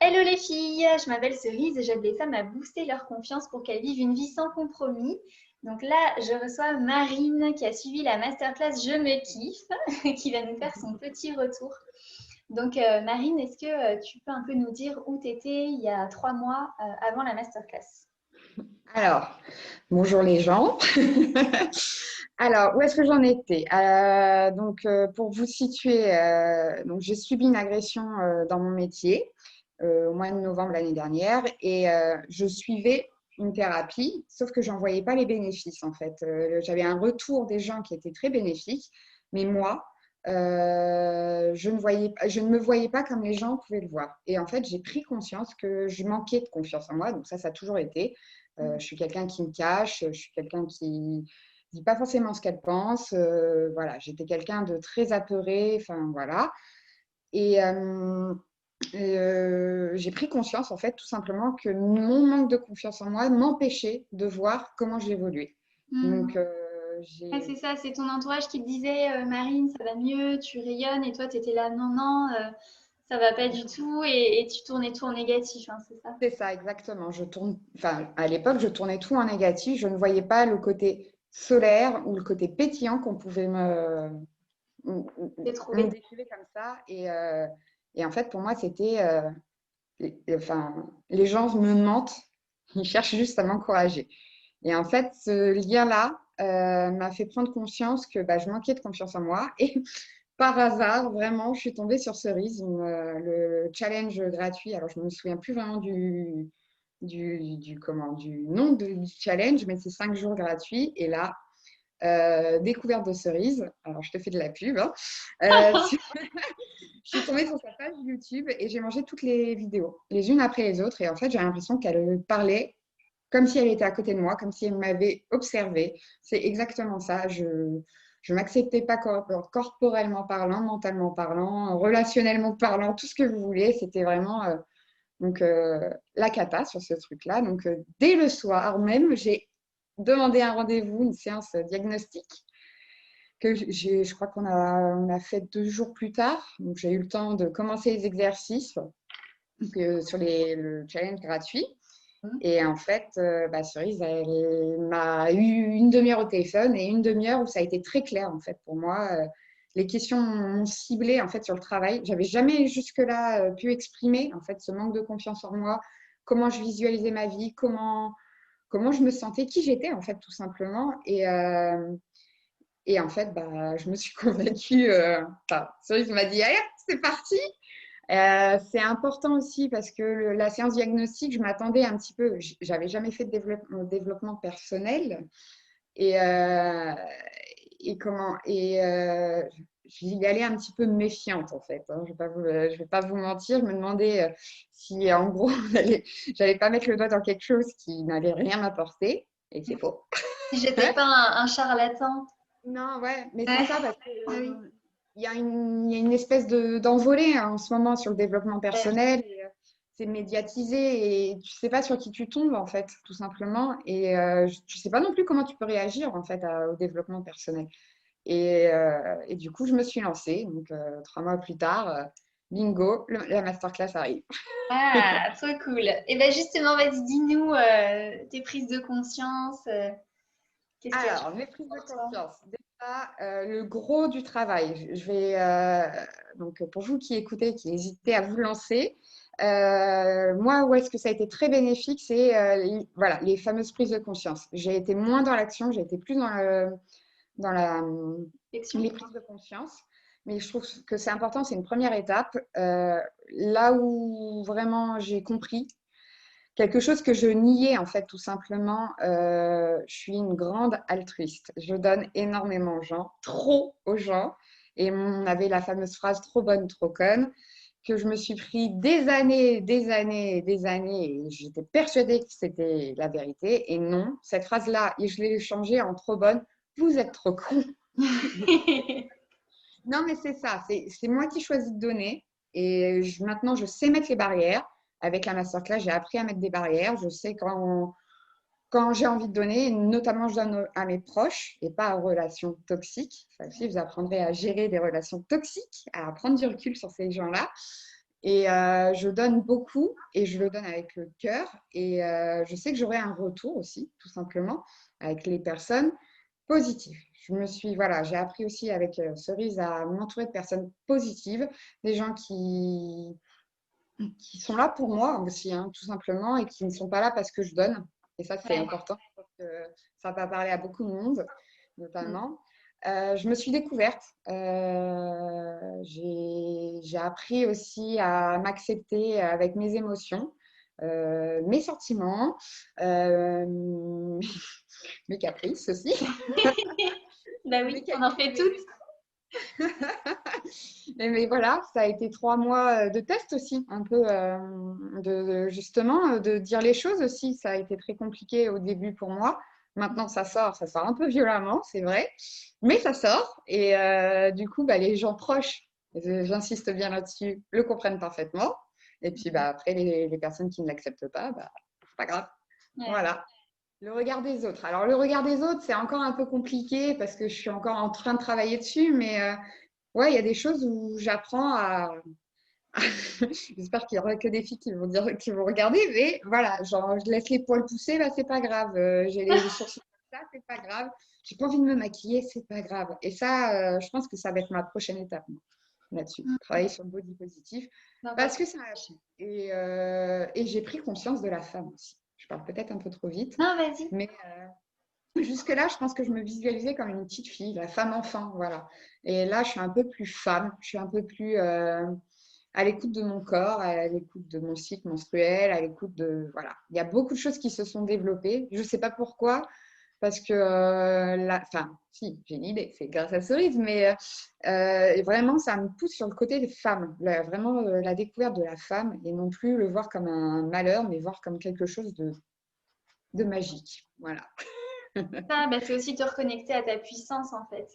Hello les filles, je m'appelle Cerise et j'aide les femmes à booster leur confiance pour qu'elles vivent une vie sans compromis. Donc là, je reçois Marine qui a suivi la masterclass Je me kiffe, qui va nous faire son petit retour. Donc Marine, est-ce que tu peux un peu nous dire où tu étais il y a 3 mois avant la masterclass? Alors, bonjour les gens. Alors, où est-ce que j'en étais? Pour vous situer, donc j'ai subi une agression dans mon métier au mois de novembre l'année dernière et je suivais une thérapie, sauf que j'en voyais pas les bénéfices en fait. J'avais un retour des gens qui était très bénéfique, mais moi, je ne me voyais pas comme les gens pouvaient le voir. Et en fait, j'ai pris conscience que je manquais de confiance en moi, donc ça a toujours été. Je suis quelqu'un qui me cache, je suis quelqu'un qui dit pas forcément ce qu'elle pense. Voilà, j'étais quelqu'un de très apeuré, enfin voilà. Et, j'ai pris conscience, en fait, tout simplement, que mon manque de confiance en moi m'empêchait de voir comment j'évoluais. Donc, Hmm. Ouais, j'ai c'est ça, c'est ton entourage qui te disait Marine, ça va mieux, tu rayonnes, et toi, tu étais là, non, non, ça va pas du tout, et tu tournais tout en négatif, hein, c'est ça? C'est ça, exactement. Enfin, à l'époque, je tournais tout en négatif. Je ne voyais pas le côté solaire ou le côté pétillant qu'on pouvait J'ai me trouvé. décrivait comme ça. Et en fait, pour moi, c'était, enfin, les gens me mentent, ils cherchent juste à m'encourager. Et en fait, ce lien-là m'a fait prendre conscience que bah, je manquais de confiance en moi. Et par hasard, vraiment, je suis tombée sur Cerise, le challenge gratuit. Alors, je ne me souviens plus vraiment du nom du challenge, mais c'est 5 jours gratuits. Et là, découverte de Cerise. Alors, je te fais de la pub. Hein. Je suis tombée sur sa page YouTube et j'ai mangé toutes les vidéos, les unes après les autres. Et en fait, j'ai l'impression qu'elle parlait comme si elle était à côté de moi, comme si elle m'avait observée. C'est exactement ça. Je m'acceptais pas corporellement parlant, mentalement parlant, relationnellement parlant, tout ce que vous voulez. C'était vraiment la cata sur ce truc-là. Donc, dès le soir même, j'ai demandé un rendez-vous, une séance diagnostique je crois on a fait 2 jours plus tard. Donc, j'ai eu le temps de commencer les exercices sur le challenge gratuit. Et en fait, bah, Cerise, elle m'a eu une demi-heure au téléphone et une demi-heure où ça a été très clair en fait pour moi. Les questions m'ont ciblé en fait sur le travail. J'avais jamais jusque-là pu exprimer en fait ce manque de confiance en moi, comment je visualisais ma vie, comment je me sentais, qui j'étais en fait tout simplement. Et en fait, bah, je me suis convaincue. Enfin, Cerise m'a dit, allez, c'est parti. C'est important aussi parce que la séance diagnostique, je m'attendais un petit peu. J'avais jamais fait de développement personnel et, euh, et j'y allais un petit peu méfiante en fait. Hein. Je vais pas vous mentir. Je me demandais si en gros j'allais pas mettre le doigt dans quelque chose qui n'allait rien m'apporter et c'est faux. Si j'étais pas un charlatan. Non, ouais, mais c'est Ouais, ça parce que ah oui. il y a une espèce d'envolée hein, en ce moment sur le développement Ouais. personnel. Et, c'est médiatisé et tu sais pas sur qui tu tombes en fait, tout simplement. Et tu sais pas non plus comment tu peux réagir en fait au développement personnel. Et du coup, je me suis lancée. Donc 3 mois plus tard, bingo, la masterclass arrive. Ah, trop cool. Et ben justement, vas-y, dis-nous tes prises de conscience. Qu'est-ce qui a Alors, changé mes prises de pour toi? conscience. Déjà, le gros du travail. Donc, pour vous qui écoutez, qui hésitez à vous lancer, moi, où est-ce que ça a été très bénéfique, c'est voilà, les fameuses prises de conscience. J'ai été moins dans l'action, j'ai été plus dans Réflexion. les prises de conscience. Mais je trouve que c'est important, c'est une première étape. Là où vraiment j'ai compris, quelque chose que je niais en fait tout simplement. Je suis une grande altruiste. Je donne énormément aux gens, trop aux gens. Et on avait la fameuse phrase trop bonne, trop conne, que je me suis pris des années, des années. Et j'étais persuadée que c'était la vérité. Et non, cette phrase-là, je l'ai changée en trop bonne. Vous êtes trop con. Non, mais c'est ça. C'est moi qui choisis de donner. Et maintenant, je sais mettre les barrières. Avec la masterclass, j'ai appris à mettre des barrières. Je sais quand j'ai envie de donner, notamment je donne à mes proches et pas aux relations toxiques. Ça aussi, vous apprendrez à gérer des relations toxiques, à prendre du recul sur ces gens-là. Et je donne beaucoup et je le donne avec le cœur. Et je sais que j'aurai un retour aussi, tout simplement, avec les personnes positives. Voilà, j'ai appris aussi avec Cerise à m'entourer de personnes positives, des gens qui sont là pour moi aussi, hein, tout simplement, et qui ne sont pas là parce que je donne. Et ça, c'est Ouais. important. Je pense que ça va parler à beaucoup de monde, Mm. notamment. Je me suis découverte. J'ai appris aussi à m'accepter avec mes émotions, mes sentiments, euh, mes caprices aussi. Bah Mes oui, on en fait qualités. toutes. Mais voilà, ça a été 3 mois de test aussi, un peu justement de dire les choses aussi. Ça a été très compliqué au début pour moi. Maintenant, ça sort un peu violemment, c'est vrai, mais ça sort. Et du coup, bah, les gens proches, j'insiste bien là-dessus, le comprennent parfaitement. Et puis bah, après, les personnes qui ne l'acceptent pas, bah, c'est pas grave. Ouais. Voilà. Le regard des autres. Alors, le regard des autres, c'est encore un peu compliqué parce que je suis encore en train de travailler dessus, mais ouais, il y a des choses où j'apprends à. J'espère qu'il n'y aura que des filles qui vont dire, qui vont regarder, mais voilà, genre, je laisse les poils pousser, bah, c'est pas grave. J'ai les sourcils comme ça, c'est pas grave. J'ai pas envie de me maquiller, c'est pas grave. Et ça, je pense que ça va être ma prochaine étape moi, là-dessus. Mm. Travailler sur le body positif D'accord. parce que ça a appris. Et j'ai pris conscience de la femme aussi. Je parle peut-être un peu trop vite, Non, vas-y. mais jusque-là, je pense que je me visualisais comme une petite fille, la femme enfant, voilà. Et là, je suis un peu plus femme, je suis un peu plus à l'écoute de mon corps, à l'écoute de mon cycle menstruel, à l'écoute de... Voilà. Il y a beaucoup de choses qui se sont développées. Je ne sais pas pourquoi, parce que... Enfin, si, j'ai une idée, c'est grâce à Cerise, mais vraiment, ça me pousse sur le côté des femmes. Vraiment, la découverte de la femme, et non plus le voir comme un malheur, mais voir comme quelque chose de magique. Voilà. Ça, bah, c'est aussi te reconnecter à ta puissance, en fait.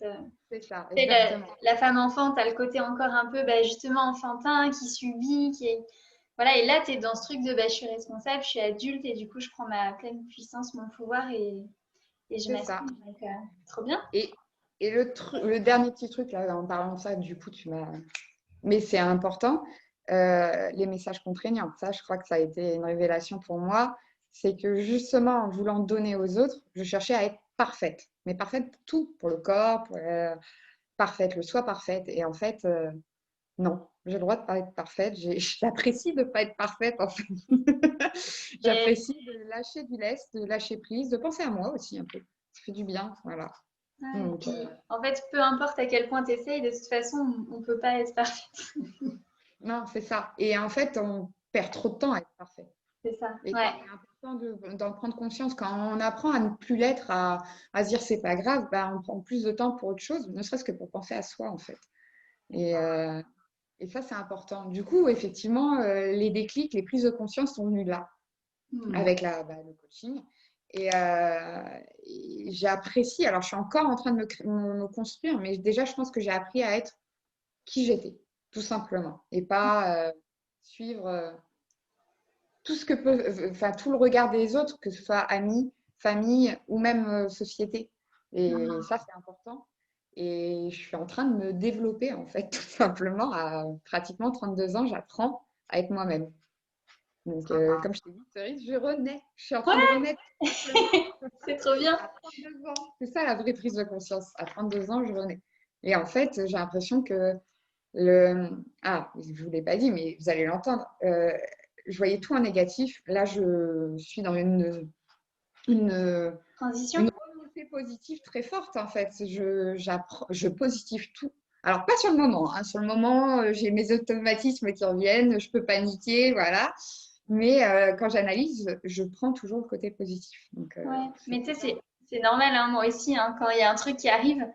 C'est ça, Et exactement. la femme enfant, tu as le côté encore un peu bah, justement enfantin qui subit, qui est... Voilà, et là, tu es dans ce truc de bah, je suis responsable, je suis adulte et du coup, je prends ma pleine puissance, mon pouvoir et je C'est ça. m'assume. Donc, trop bien. Et, et le dernier petit truc, là, en parlant de ça, du coup, tu m'as. Mais c'est important, les messages contraignants. Ça, je crois que ça a été une révélation pour moi. C'est que justement, en voulant donner aux autres, je cherchais à être parfaite. Mais parfaite pour tout, pour le corps, parfaite, le soi parfaite. Et en fait, non, j'ai le droit de ne pas être parfaite. J'apprécie de ne pas être parfaite, en fait. Et, J'apprécie de lâcher du lest, de lâcher prise, de penser à moi aussi un peu. Ça fait du bien, voilà. ouais, et Donc, puis, en fait, peu importe à quel point tu essayes, de toute façon, on ne peut pas être parfait. non, c'est ça. Et en fait, on perd trop de temps à être parfait. C'est ça. Et Ouais. c'est important d'en prendre conscience. Quand on apprend à ne plus l'être, à se dire c'est pas grave, bah, on prend plus de temps pour autre chose, ne serait-ce que pour penser à soi, en fait. Et, euh, et ça, c'est important. Du coup, effectivement, les déclics, les prises de conscience sont venues là, Hmm. avec le coaching. Et j'apprécie, alors je suis encore en train de me construire, mais déjà, je pense que j'ai appris à être qui j'étais, tout simplement, et pas suivre tout ce que peut, enfin, tout le regard des autres, que ce soit amis, famille ou même société. Et ça, c'est important. Et je suis en train de me développer, en fait, tout simplement. À pratiquement 32 ans, j'apprends à être moi-même. Donc, comme je t'ai dit, Cerise, je renais. Je suis en train de Ouais, renaître, tout simplement. c'est trop bien. À 32 ans. C'est ça la vraie prise de conscience. À 32 ans, je renais. Et en fait, j'ai l'impression que je ne vous l'ai pas dit, mais vous allez l'entendre. Je voyais tout en négatif. Là, je suis dans une, Transition? une remontée positive très forte, en fait. Je positive tout. Alors, pas sur le moment. Hein. Sur le moment, j'ai mes automatismes qui reviennent, je peux paniquer, voilà. Mais quand j'analyse, je prends toujours le côté positif. Donc, Ouais, c'est mais tu sais, bien. c'est normal, hein, moi aussi, hein, quand il y a un truc qui arrive,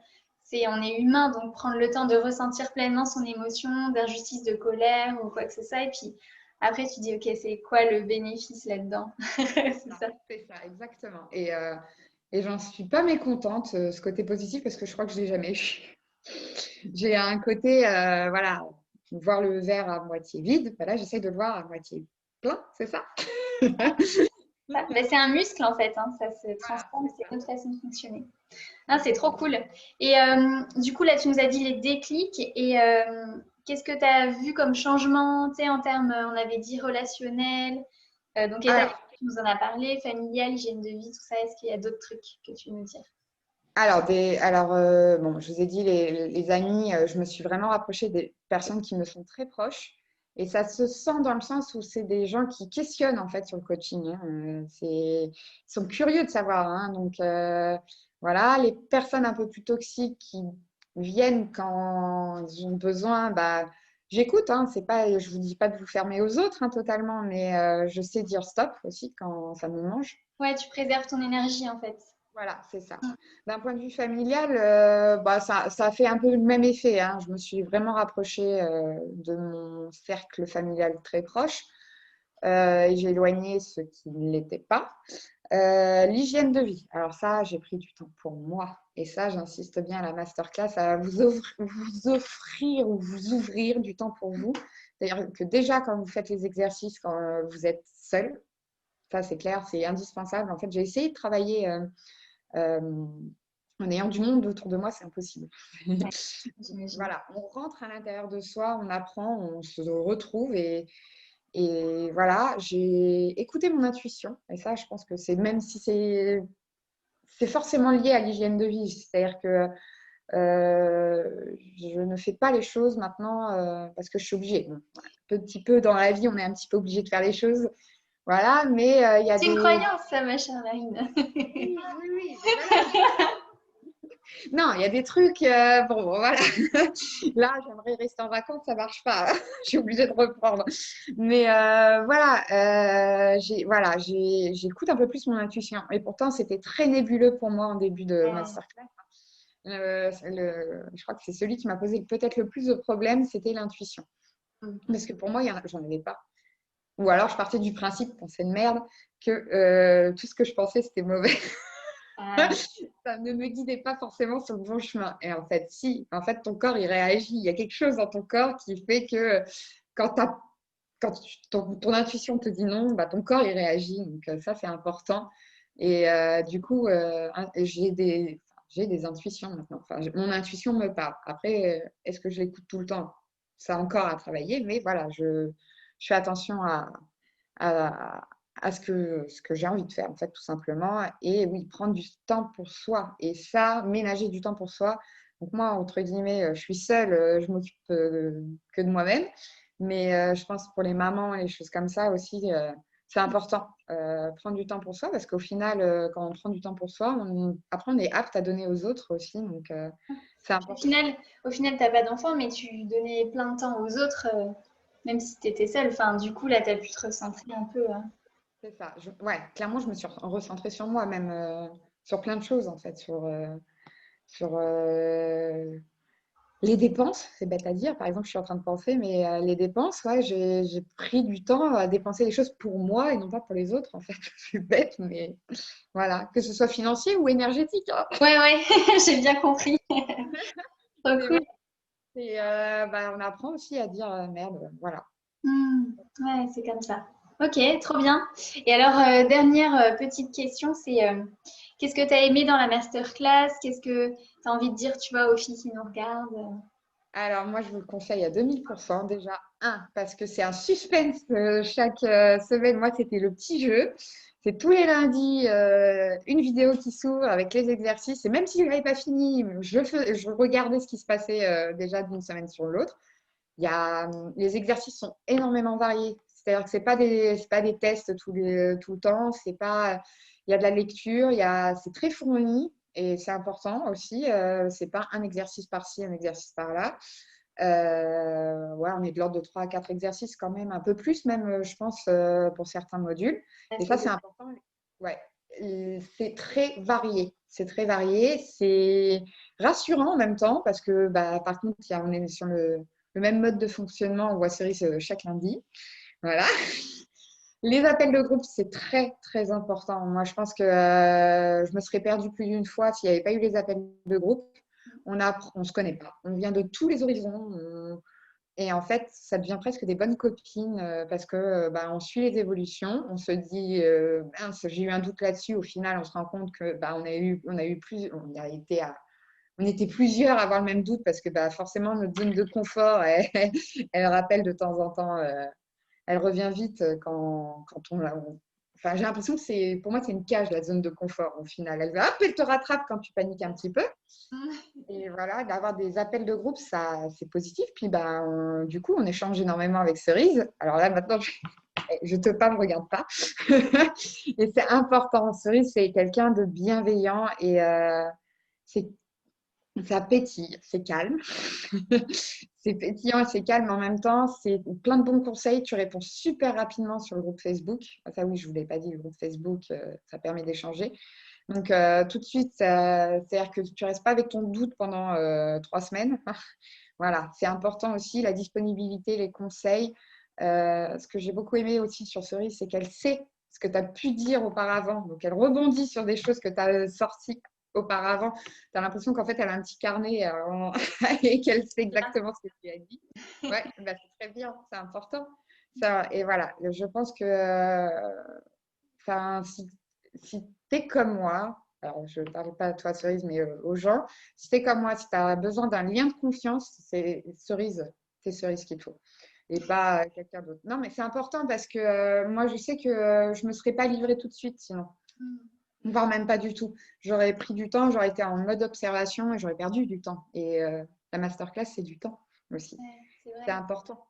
on est humain, donc prendre le temps de ressentir pleinement son émotion, d'injustice, de colère ou quoi que ce soit, et puis après tu dis, ok, c'est quoi le bénéfice là-dedans? C'est ça. C'est ça, exactement. Et j'en suis pas mécontente, ce côté positif, parce que je crois que je l'ai jamais eu. J'ai un côté, voilà, voir le verre à moitié vide. Bah là, j'essaie de le voir à moitié plein, c'est ça? Ben, c'est un muscle en fait, hein, ça se Voilà, transforme, c'est c'est ça. une autre façon de fonctionner. Ah, c'est trop cool. Et du coup, là, tu nous as dit les déclics. Et qu'est-ce que tu as vu comme changement, tu sais, en termes, on avait dit relationnel, donc état Alors, d'esprit, tu nous en as parlé, familial, hygiène de vie, tout ça. Est-ce qu'il y a d'autres trucs que tu veux nous dire? bon, je vous ai dit, les amis, je me suis vraiment rapprochée des personnes qui me sont très proches. Et ça se sent dans le sens où c'est des gens qui questionnent en fait sur le coaching, hein. Ils sont curieux de savoir, hein. Donc voilà, les personnes un peu plus toxiques qui viennent quand ils ont besoin, bah, j'écoute, hein. C'est pas, je vous dis pas de vous fermer aux autres, hein, totalement, mais je sais dire stop aussi quand ça me mange. Ouais, tu préserves ton énergie en fait. Voilà, c'est ça. Mm. D'un point de vue familial, bah, ça a fait un peu le même effet, hein. Je me suis vraiment rapprochée de mon cercle familial très proche et j'ai éloigné ceux qui ne l'étaient pas. L'hygiène de vie. Alors ça, j'ai pris du temps pour moi. Et ça, j'insiste bien à la masterclass, à vous offrir ou vous ouvrir du temps pour vous. C'est-à-dire que déjà, quand vous faites les exercices, quand vous êtes seul, ça c'est clair, c'est indispensable. En fait, j'ai essayé de travailler euh, en ayant du monde autour de moi, c'est impossible. Ouais, j'imagine. Voilà, on rentre à l'intérieur de soi, on apprend, on se retrouve et voilà, j'ai écouté mon intuition. Et ça, je pense que c'est même si c'est forcément lié à l'hygiène de vie, c'est-à-dire que je ne fais pas les choses maintenant parce que je suis obligée. Bon, un petit peu dans la vie, on est un petit peu obligé de faire les choses. Voilà, mais il y a C'est une des... croyance, ça, ma chère Marine. Oui, oui, oui, mais voilà. Non, il y a des trucs, bon, voilà. Là, j'aimerais rester en vacances, ça marche pas. Je suis obligée de reprendre. Mais j'écoute un peu plus mon intuition. Et pourtant, c'était très nébuleux pour moi en début de Ouais. masterclass. Je crois que c'est celui qui m'a posé peut-être le plus de problèmes, c'était l'intuition. Mm. Parce que pour moi, j'en avais pas. Ou alors, je partais du principe, pensée de merde, que tout ce que je pensais, c'était mauvais. Ah, Ça ne me guidait pas forcément sur le bon chemin. Et en fait, si, en fait, ton corps, il réagit. Il y a quelque chose dans ton corps qui fait que quand, ton intuition te dit non, bah, ton corps, il réagit. Donc, ça, c'est important. Et du coup, j'ai des intuitions maintenant. Enfin, mon intuition me parle. Après, est-ce que je l'écoute tout le temps? Ça encore à travailler, mais voilà, je fais attention à, à ce que j'ai envie de faire, en fait, tout simplement. Et oui, prendre du temps pour soi. Et ça, ménager du temps pour soi. Donc moi, entre guillemets, je suis seule, je m'occupe que de moi-même. Mais je pense pour les mamans et les choses comme ça aussi, c'est important. Prendre du temps pour soi, parce qu'au final, quand on prend du temps pour soi, après, on est apte à donner aux autres aussi. Donc, c'est puis important. au final, t'as pas d'enfant, mais tu donnais plein de temps aux autres, même si tu étais seule. Enfin, du coup, là, tu as pu te recentrer un peu. C'est ça. Ouais, clairement, je me suis recentrée sur moi, même sur plein de choses, en fait, sur les dépenses, c'est bête à dire. Par exemple, je suis en train de penser, mais les dépenses, ouais, j'ai pris du temps à dépenser les choses pour moi et non pas pour les autres, en fait. C'est bête, mais voilà, que ce soit financier ou énergétique, hein. Ouais, ouais, j'ai bien compris. Trop C'est cool. vrai. Et bah, on apprend aussi à dire merde, voilà. Hmm, ouais, c'est comme ça. Ok, trop bien. Et alors, dernière petite question, c'est qu'est-ce que tu as aimé dans la masterclass? Qu'est-ce que tu as envie de dire, tu vois, aux filles qui nous regardent? Alors, moi, je vous le conseille à 2000%. Déjà, parce que c'est un suspense chaque semaine. Moi, c'était le petit jeu. C'est tous les lundis une vidéo qui s'ouvre avec les exercices. Et même si je n'avais pas fini, je regardais ce qui se passait déjà d'une semaine sur l'autre. Les exercices sont énormément variés. C'est-à-dire que c'est pas des tests tout le temps. Il y a de la lecture, c'est très fourni et c'est important aussi. C'est pas un exercice par-ci, un exercice par-là. Ouais, on est de l'ordre de 3 à 4 exercices quand même, un peu plus même, je pense, pour certains modules. Ah, Et c'est ça, c'est bien. important. Ouais, c'est très varié. C'est très varié. C'est rassurant en même temps parce que, bah, par contre, on est sur le même mode de fonctionnement. On voit Cerise chaque lundi. Voilà. Les appels de groupe, c'est très, très important. Moi, je pense que je me serais perdue plus d'une fois s'il n'y avait pas eu les appels de groupe. On se connaît pas. On vient de tous les horizons. Et en fait, ça devient presque des bonnes copines parce que bah, on suit les évolutions. On se dit, mince, j'ai eu un doute là-dessus. Au final, on se rend compte que bah, on a eu plus, on a été on était plusieurs à avoir le même doute parce que bah, forcément, notre zone de confort, elle rappelle de temps en temps, elle revient vite quand Enfin, j'ai l'impression que pour moi, c'est une cage, la zone de confort au final. Hop, elle te rattrape quand tu paniques un petit peu. Et voilà, d'avoir des appels de groupe, ça, c'est positif. Puis, bah, du coup, on échange énormément avec Cerise. Alors là, maintenant, je te parle, ne regarde pas. Et c'est important. Cerise, c'est quelqu'un de bienveillant et c'est, ça pétille, c'est calme. C'est pétillant et c'est calme en même temps. C'est plein de bons conseils. Tu réponds super rapidement sur le groupe Facebook. Ah, ça, oui, je ne vous l'ai pas dit, le groupe Facebook, ça permet d'échanger. Donc, tout de suite, c'est-à-dire que tu ne restes pas avec ton doute pendant 3 semaines. Voilà, c'est important aussi, la disponibilité, les conseils. Ce que j'ai beaucoup aimé aussi sur Cerise, c'est qu'elle sait ce que tu as pu dire auparavant. Donc, elle rebondit sur des choses que tu as sorties auparavant. Tu as l'impression qu'en fait, elle a un petit carnet et qu'elle sait exactement ce que tu as dit. Ouais, bah, c'est très bien, c'est important. Ça, et voilà, je pense que si tu es comme moi, alors je ne parle pas à toi, Cerise, mais aux gens, si tu es comme moi, si tu as besoin d'un lien de confiance, c'est Cerise qu'il faut et pas quelqu'un d'autre. Non, mais c'est important parce que moi, je sais que je ne me serais pas livrée tout de suite sinon. Voire même pas du tout. J'aurais pris du temps, j'aurais été en mode observation et j'aurais perdu du temps. Et la masterclass, c'est du temps aussi. Ouais, c'est C'est vrai. important.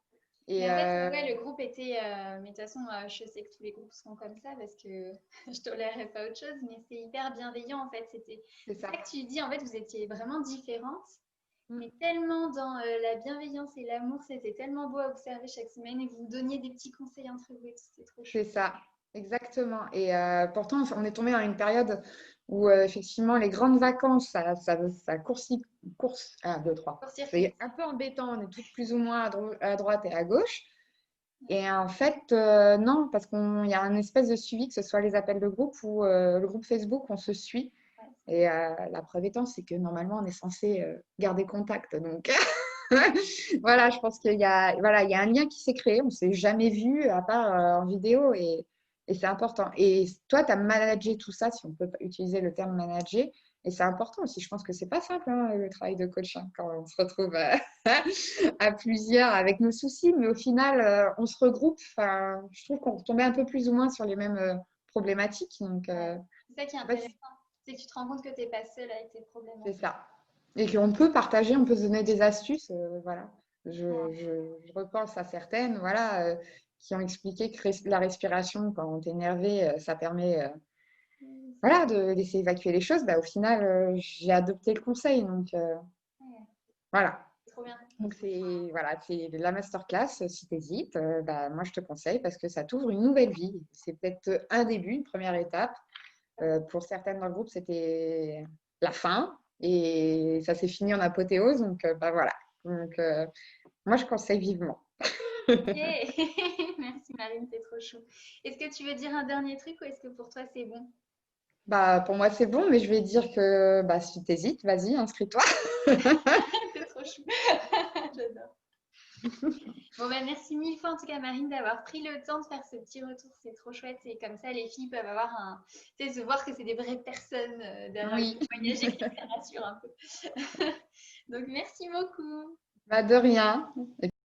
Et Mais en fait, ouais, le groupe était. Mais de toute façon, je sais que tous les groupes seront comme ça parce que je tolérerais pas autre chose, mais c'est hyper bienveillant en fait. c'est C'est ça. ça que tu dis, en fait, vous étiez vraiment différentes, Mm. mais tellement dans la bienveillance et l'amour, c'était tellement beau à observer chaque semaine et vous vous donniez des petits conseils entre vous et tout, c'était trop chou. C'est ça, exactement. Et pourtant, on est tombé dans une période où effectivement les grandes vacances, ça course, 1, 2, 3. Court-circuit. C'est un peu embêtant, on est toutes plus ou moins à droite et à gauche. Et en fait, non, parce qu'il y a un espèce de suivi, que ce soit les appels de groupe ou le groupe Facebook, on se suit. Ouais. Et la preuve étant, c'est que normalement, on est censé garder contact. Donc, voilà, je pense voilà, il y a un lien qui s'est créé. On ne s'est jamais vu à part en vidéo et c'est important. Et toi, tu as managé tout ça, si on peut utiliser le terme manager. Et c'est important aussi. Je pense que c'est pas simple, hein, le travail de coach, hein, quand on se retrouve à plusieurs avec nos soucis. Mais au final, on se regroupe. Enfin, je trouve qu'on tombait un peu plus ou moins sur les mêmes problématiques. Donc, Ouais. C'est ça qui est je sais pas intéressant. si C'est que tu te rends compte que tu n'es pas seule avec tes c'est problématiques. ça. Et qu'on peut partager, on peut se donner des astuces. Voilà. Ouais. Je repense à certaines voilà, qui ont expliqué que la respiration, quand on est énervé, ça permet voilà, de laisser évacuer les choses. Bah, au final, j'ai adopté le conseil. Donc, Ouais. voilà. C'est trop bien. Donc, c'est la masterclass. Si tu hésites, bah, moi, je te conseille parce que ça t'ouvre une nouvelle vie. C'est peut-être un début, une première étape. Pour certaines dans le groupe, c'était la fin et ça s'est fini en apothéose. Donc, bah, voilà. Donc, moi, je conseille vivement. Ok. Merci Marine, c'est trop chou. Est-ce que tu veux dire un dernier truc ou est-ce que pour toi c'est bon? Bah, pour moi, c'est bon, mais je vais dire que bah, si tu hésites, vas-y, inscris-toi. C'est trop chou. J'adore. Bon, ben merci mille fois en tout cas, Marine, d'avoir pris le temps de faire ce petit retour. C'est trop chouette. Et comme ça, les filles peuvent avoir un. Tu sais, se voir que c'est des vraies personnes derrière le Oui, témoignage et que ça rassure un peu. Donc, merci beaucoup. bah, de rien.